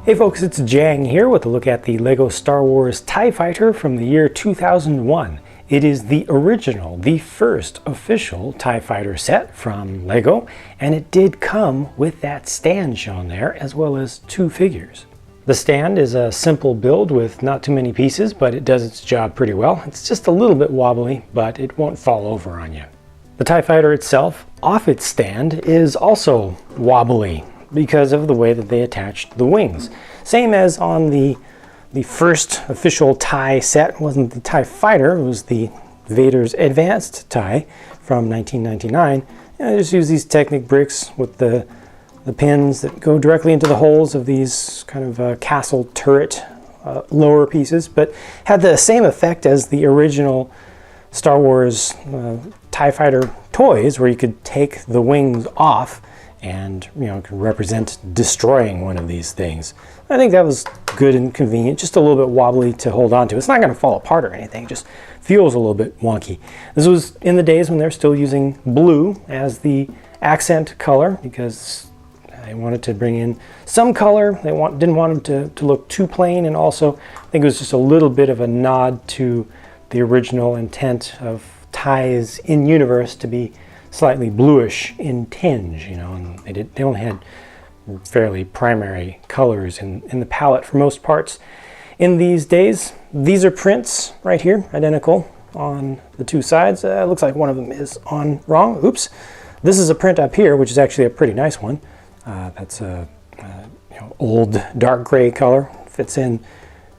Hey folks, it's JANG here with a look at the LEGO Star Wars TIE Fighter from the year 2001. It is the original, the first official TIE Fighter set from LEGO, and it did come with that stand shown there, as well as two figures. The stand is a simple build with not too many pieces, but it does its job pretty well. It's just a little bit wobbly, but it won't fall over on you. The TIE Fighter itself, off its stand, is also wobbly because of the way that they attached the wings. Same as on the first official TIE set. It wasn't the TIE Fighter, it was the Vader's Advanced TIE from 1999. And I just use these Technic bricks with the pins that go directly into the holes of these kind of castle turret lower pieces, but had the same effect as the original Star Wars TIE Fighter toys, where you could take the wings off and, you know, could represent destroying one of these things. I think that was good and convenient, just a little bit wobbly to hold on to. It's not going to fall apart or anything, it just feels a little bit wonky. This was in the days when they're still using blue as the accent color, because they wanted to bring in some color. They didn't want them to look too plain, and also I think it was just a little bit of a nod to the original intent of TIEs in universe to be slightly bluish in tinge, you know, and they only had fairly primary colors in the palette for most parts. In these days, these are prints right here, identical on the two sides. Looks like one of them is on wrong. Oops. This is a print up here, which is actually a pretty nice one. That's a old dark gray color. Fits in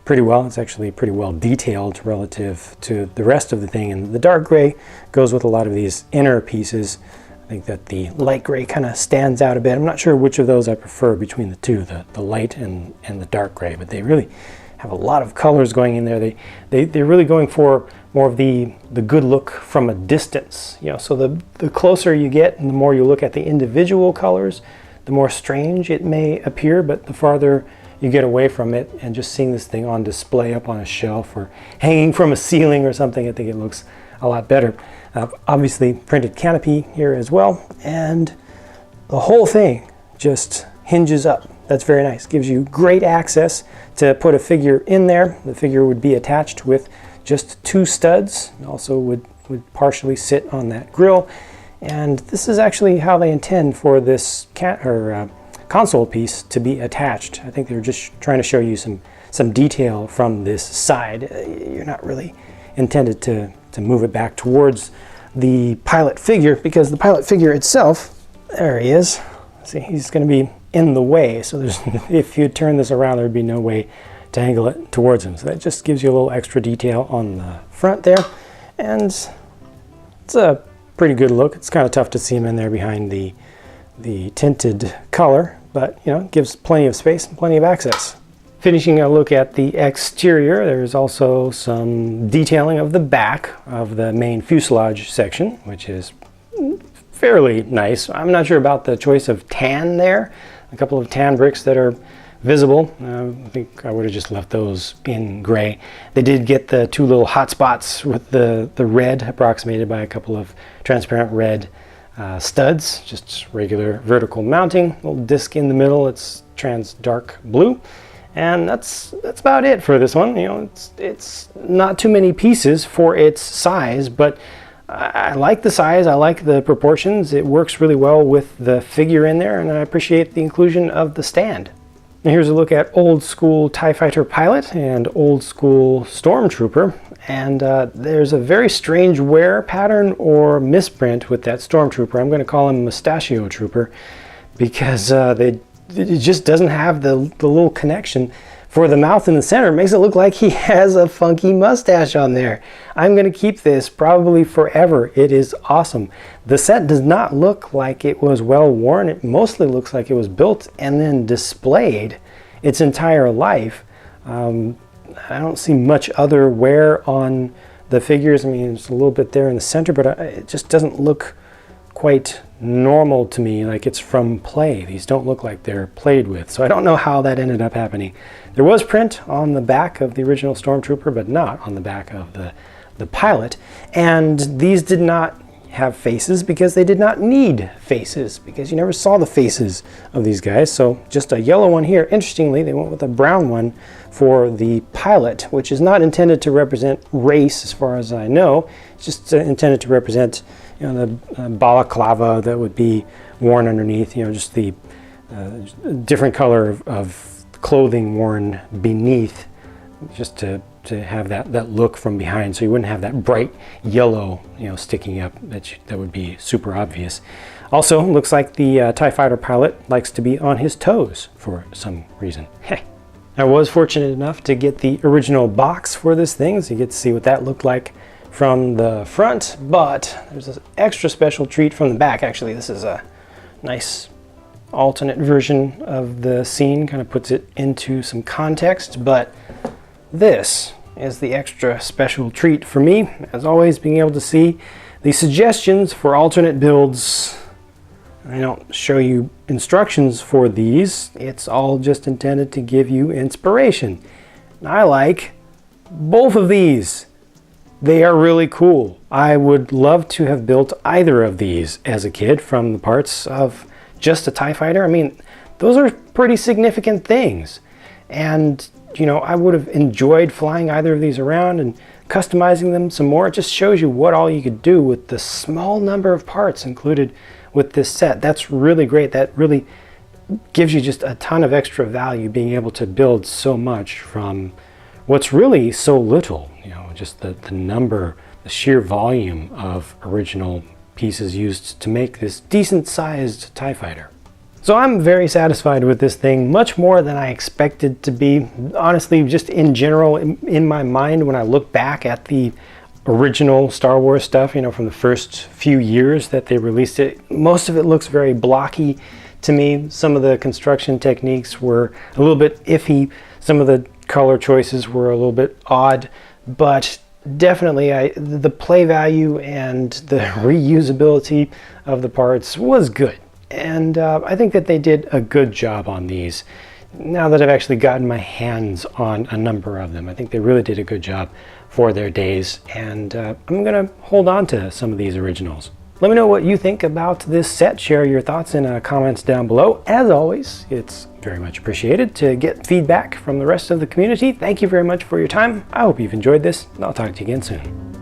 pretty well. It's actually pretty well detailed relative to the rest of the thing, and the dark gray goes with a lot of these inner pieces. I think that the light gray kind of stands out a bit. I'm not sure which of those I prefer between the two, the light and the dark gray, but they really have a lot of colors going in there. They're really going for more of the good look from a distance, you know. So the closer you get and the more you look at the individual colors, the more strange it may appear, but the farther you get away from it and just seeing this thing on display up on a shelf or hanging from a ceiling or something, I think it looks a lot better. Obviously printed canopy here as well, and the whole thing just hinges up. That's very nice. Gives you great access to put a figure in there. The figure would be attached with just two studs. It also would partially sit on that grill. And this is actually how they intend for this console piece to be attached. I think they're just trying to show you some detail from this side. You're not really intended to move it back towards the pilot figure, because the pilot figure itself, there he is. See, he's going to be in the way, so if you turn this around, there'd be no way to angle it towards him. So that just gives you a little extra detail on the front there, and it's a pretty good look. It's kind of tough to see him in there behind the tinted color, but you know, it gives plenty of space and plenty of access. Finishing a look at the exterior, there's also some detailing of the back of the main fuselage section, which is fairly nice. I'm not sure about the choice of tan there. A couple of tan bricks that are visible. I think I would have just left those in gray. They did get the two little hot spots with the red approximated by a couple of transparent red studs, just regular vertical mounting. Little disc in the middle, it's trans dark blue. And that's about it for this one. You know, it's not too many pieces for its size, but I like the size, I like the proportions. It works really well with the figure in there, and I appreciate the inclusion of the stand. And here's a look at old school TIE Fighter pilot and old school Stormtrooper. And there's a very strange wear pattern or misprint with that Stormtrooper. I'm going to call him Mustachio Trooper, because it just doesn't have the little connection for the mouth in the center. It makes it look like he has a funky mustache on there. I'm going to keep this probably forever. It is awesome. The set does not look like it was well worn. It mostly looks like it was built and then displayed its entire life. I don't see much other wear on the figures. I mean, it's a little bit there in the center, but it just doesn't look quite normal to me, like it's from play. These don't look like they're played with, so I don't know how that ended up happening. There was print on the back of the original Stormtrooper, but not on the back of the pilot, and these did not have faces because they did not need faces, because you never saw the faces of these guys. So just a yellow one here. Interestingly, they went with a brown one for the pilot, which is not intended to represent race as far as I know. It's just intended to represent, you know, the balaclava that would be worn underneath, you know, just the different color of clothing worn beneath, just to have that look from behind, so you wouldn't have that bright yellow, you know, sticking up that would be super obvious. Also, looks like the TIE fighter pilot likes to be on his toes for some reason. I was fortunate enough to get the original box for this thing, so you get to see what that looked like from the front, but there's an extra special treat from the back. Actually, this is a nice alternate version of the scene, kind of puts it into some context, but this is the extra special treat for me, as always, being able to see the suggestions for alternate builds. I don't show you instructions for these, it's all just intended to give you inspiration. I like both of these. They are really cool. I would love to have built either of these as a kid from the parts of just a TIE fighter. I mean, those are pretty significant things. And you know, I would have enjoyed flying either of these around and customizing them some more. It just shows you what all you could do with the small number of parts included with this set. That's really great. That really gives you just a ton of extra value, being able to build so much from what's really so little. You know, just the number, the sheer volume of original pieces used to make this decent sized TIE fighter. So I'm very satisfied with this thing, much more than I expected to be. Honestly, just in general, in my mind, when I look back at the original Star Wars stuff, you know, from the first few years that they released it, most of it looks very blocky to me. Some of the construction techniques were a little bit iffy. Some of the color choices were a little bit odd, but definitely the play value and the reusability of the parts was good. And I think that they did a good job on these. Now that I've actually gotten my hands on a number of them, I think they really did a good job for their days. And I'm going to hold on to some of these originals. Let me know what you think about this set. Share your thoughts in comments down below. As always, it's very much appreciated to get feedback from the rest of the community. Thank you very much for your time. I hope you've enjoyed this, and I'll talk to you again soon.